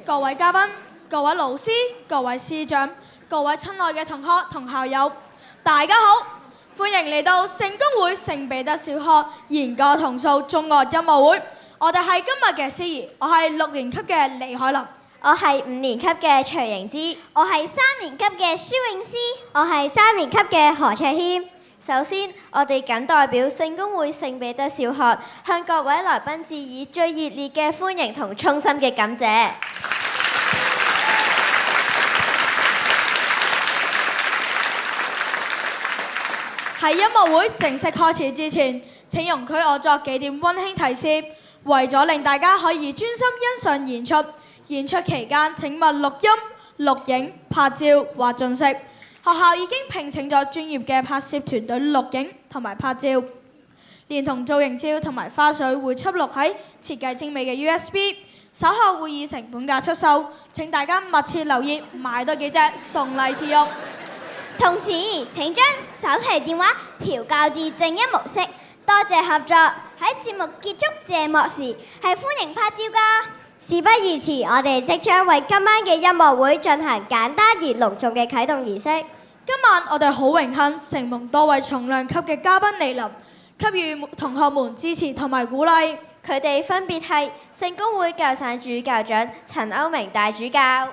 各位嘉賓、各位老師、各位師長、各位親愛嘅同學同校友，大家好！歡迎嚟到聖公會聖彼得小學弦歌童謠中樂音樂會。我哋係今日嘅司儀，我係6年級嘅李海琳，我係5年級嘅徐盈之，我係3年級嘅舒詠詩，我係3年級嘅何卓謙。首先，我哋謹代表聖公會聖彼得小學向各位來賓致以最熱烈嘅歡迎同衷心嘅感謝。喺音樂會正式開始之前，請容許我作幾點溫馨提示。為咗令大家可以專心欣賞演出，演出期間請勿錄音、錄影、拍照或進食。學校已經聘請咗專業嘅拍攝團隊錄影同埋拍照，連同造型照同埋花絮會輯錄喺設計精美嘅 USB， 稍後會以成本價出售。請大家密切留意，買多幾隻送禮自用。同時請將手提電話調校至靜音模式。多謝合作。喺節目結束謝幕時係歡迎拍照㗎。事不宜遲，我哋即將為今晚嘅音樂會進行簡單而隆重嘅啟動儀式。今晚我哋好榮幸承蒙多位重量級嘅嘉賓蒞臨，給予同學們支持同埋鼓勵。佢哋分別係聖公會教省主教長陳歐明大主教、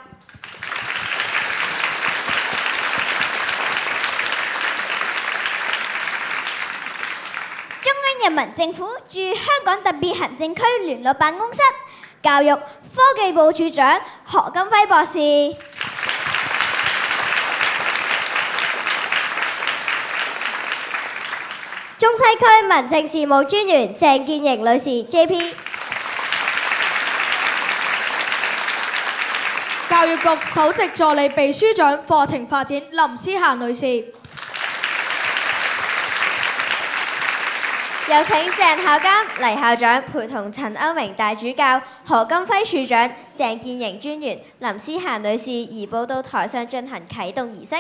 中央人民政府駐香港特別行政區聯絡辦公室教育科技部處長何金輝博士、中西區民政事務專員鄭建瑩女士 JP， 教育局首席助理秘書長課程發展林思嫻女士。有請鄭校監、黎校長陪同陳歐明大主教、何金輝處長、鄭建瑩專員、林思嫻女士移步到台上進行啟動儀式。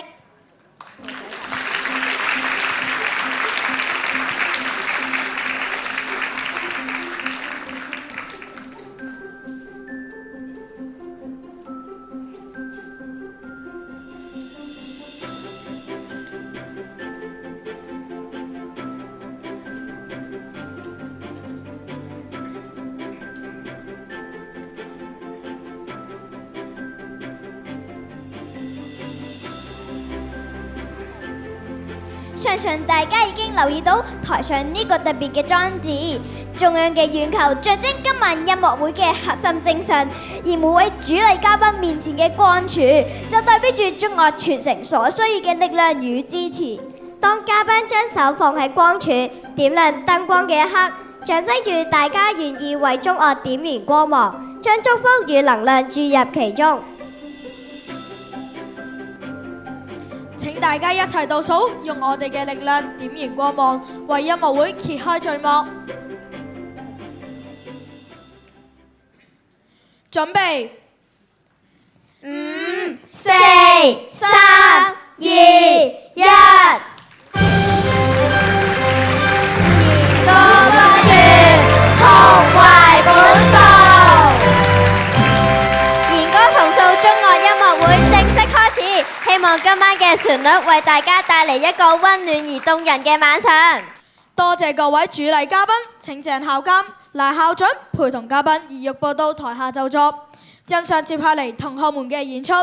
相信大家已經留意到台上呢個特別嘅裝置，中央嘅圓球象徵今晚音樂會嘅核心精神，而每位主禮嘉賓面前嘅光柱就代表住中樂傳承所需要嘅力量與支持。當嘉賓將手放喺光柱，點亮燈光嘅一刻，象徵住大家願意為中樂點燃光芒，將祝福與能量注入其中。請大家一齊倒數，用我哋嘅力量點燃光芒，為音樂會揭開序幕。準備5、4、3、2、1。弦歌不絕，同懷本數。弦歌童謠中樂音樂會正式開始，希望今晚嘅旋律為大家帶嚟一個溫暖而動人嘅晚上。多謝各位主禮嘉賓，請鄭校監、黎校長陪同嘉賓移玉步到台下就座，欣賞接下嚟同學們嘅演出。